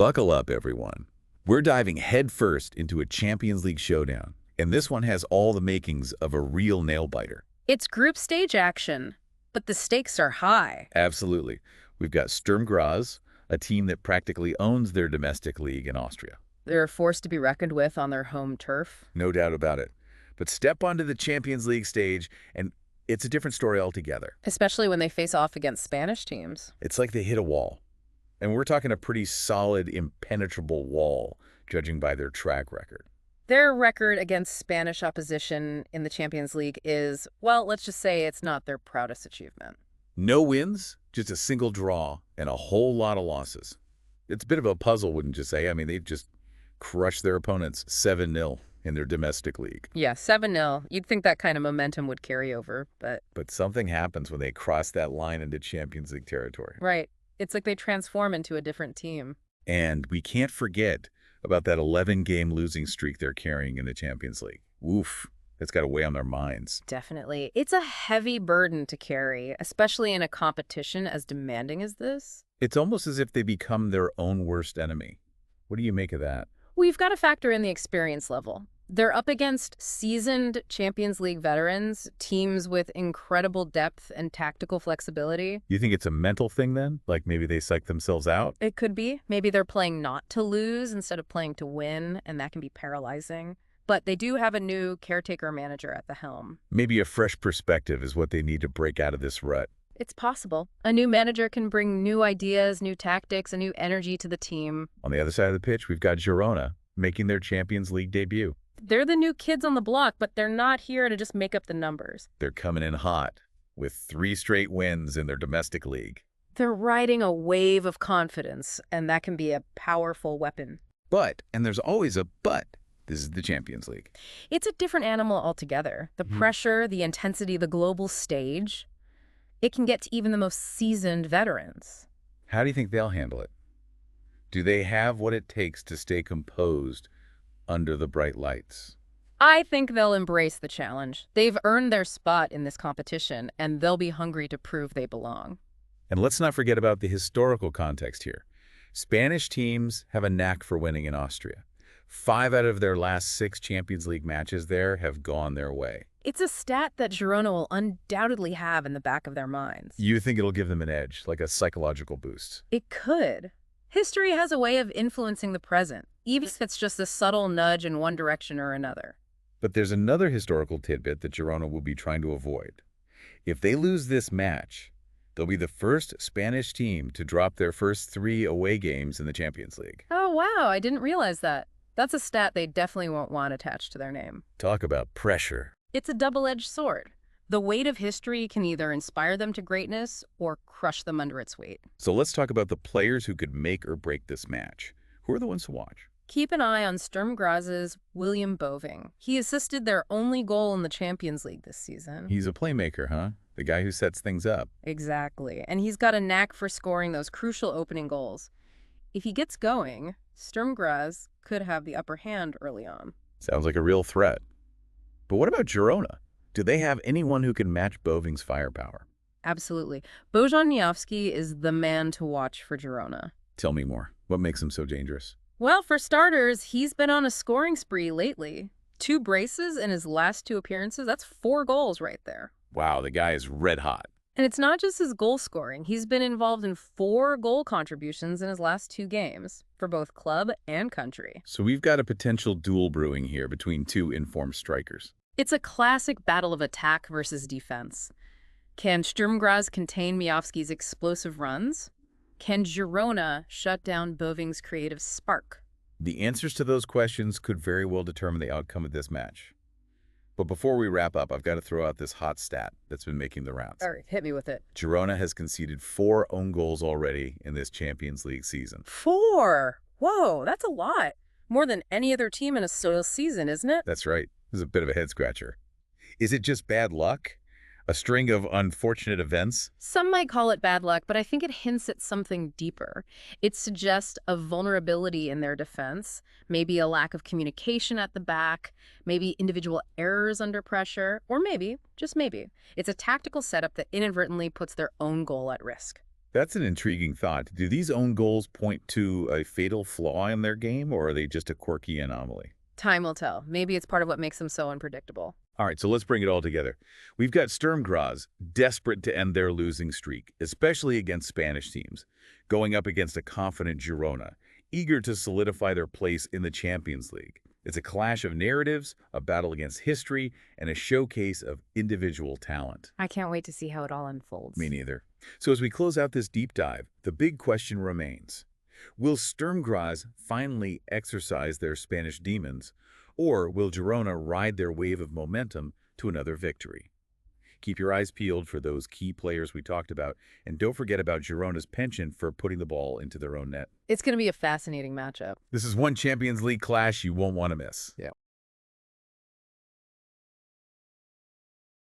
Buckle up, everyone. We're diving headfirst into a Champions League showdown, and this one has all the makings of a real nail-biter. It's group stage action, but the stakes are high. Absolutely. We've got Sturm Graz, a team that practically owns their domestic league in Austria. They're a force to be reckoned with on their home turf. No doubt about it. But step onto the Champions League stage, and it's a different story altogether. Especially when they face off against Spanish teams. It's like they hit a wall. And we're talking a pretty solid, impenetrable wall, judging by their track record. Their record against Spanish opposition in the Champions League is, well, let's just say it's not their proudest achievement. No wins, just a single draw, and a whole lot of losses. It's a bit of a puzzle, wouldn't you say? I mean, they've just crushed their opponents 7-0 in their domestic league. Yeah, 7-0. You'd think that kind of momentum would carry over, but... But something happens when they cross that line into Champions League territory. Right. It's like they transform into a different team. And we can't forget about that 11-game losing streak they're carrying in the Champions League. Oof, that's got to weigh on their minds. Definitely. It's a heavy burden to carry, especially in a competition as demanding as this. It's almost as if they become their own worst enemy. What do you make of that? We've got to factor in the experience level. They're up against seasoned Champions League veterans, teams with incredible depth and tactical flexibility. You think it's a mental thing then? Like maybe they psych themselves out? It could be. Maybe they're playing not to lose instead of playing to win, and that can be paralyzing. But they do have a new caretaker manager at the helm. Maybe a fresh perspective is what they need to break out of this rut. It's possible. A new manager can bring new ideas, new tactics, and new energy to the team. On the other side of the pitch, we've got Girona making their Champions League debut. They're the new kids on the block, but they're not here to just make up the numbers. They're coming in hot with 3 straight wins in their domestic league. They're riding a wave of confidence, and that can be a powerful weapon. But, and there's always a but, this is the Champions League. It's a different animal altogether. The pressure, the intensity, the global stage, it can get to even the most seasoned veterans. How do you think they'll handle it? Do they have what it takes to stay composed under the bright lights? I think they'll embrace the challenge. They've earned their spot in this competition, and they'll be hungry to prove they belong. And let's not forget about the historical context here. Spanish teams have a knack for winning in Austria. 5 out of their last 6 Champions League matches there have gone their way. It's a stat that Girona will undoubtedly have in the back of their minds. You think it'll give them an edge, like a psychological boost? It could. History has a way of influencing the present, even if it's just a subtle nudge in one direction or another. But there's another historical tidbit that Girona will be trying to avoid. If they lose this match, they'll be the first Spanish team to drop their first 3 away games in the Champions League. Oh, wow, I didn't realize that. That's a stat they definitely won't want attached to their name. Talk about pressure. It's a double-edged sword. The weight of history can either inspire them to greatness or crush them under its weight. So let's talk about the players who could make or break this match. Who are the ones to watch? Keep an eye on Sturm Graz's William Boving. He assisted their only goal in the Champions League this season. He's a playmaker, huh? The guy who sets things up. Exactly. And he's got a knack for scoring those crucial opening goals. If he gets going, Sturm Graz could have the upper hand early on. Sounds like a real threat. But what about Girona? Do they have anyone who can match Boving's firepower? Absolutely. Bojan Miovski is the man to watch for Girona. Tell me more. What makes him so dangerous? Well, for starters, he's been on a scoring spree lately. 2 braces in his last 2 appearances. That's 4 goals right there. Wow, the guy is red hot. And it's not just his goal scoring. He's been involved in 4 goal contributions in his last 2 games for both club and country. So we've got a potential duel brewing here between 2 informed strikers. It's a classic battle of attack versus defense. Can Sturm Graz contain Miovski's explosive runs? Can Girona shut down Boving's creative spark? The answers to those questions could very well determine the outcome of this match. But before we wrap up, I've got to throw out this hot stat that's been making the rounds. All right, hit me with it. Girona has conceded 4 own goals already in this Champions League season. 4? Whoa, that's a lot. More than any other team in a season, isn't it? That's right. This is a bit of a head-scratcher. Is it just bad luck? A string of unfortunate events? Some might call it bad luck, but I think it hints at something deeper. It suggests a vulnerability in their defense, maybe a lack of communication at the back, maybe individual errors under pressure, or maybe, just maybe, it's a tactical setup that inadvertently puts their own goal at risk. That's an intriguing thought. Do these own goals point to a fatal flaw in their game, or are they just a quirky anomaly? Time will tell. Maybe it's part of what makes them so unpredictable. All right, so let's bring it all together. We've got Sturm Graz, desperate to end their losing streak, especially against Spanish teams, going up against a confident Girona, eager to solidify their place in the Champions League. It's a clash of narratives, a battle against history, and a showcase of individual talent. I can't wait to see how it all unfolds. Me neither. So as we close out this deep dive, the big question remains. Will Sturm Graz finally exercise their Spanish demons, or will Girona ride their wave of momentum to another victory? Keep your eyes peeled for those key players we talked about, and don't forget about Girona's penchant for putting the ball into their own net. It's going to be a fascinating matchup. This is one Champions League clash you won't want to miss. Yeah.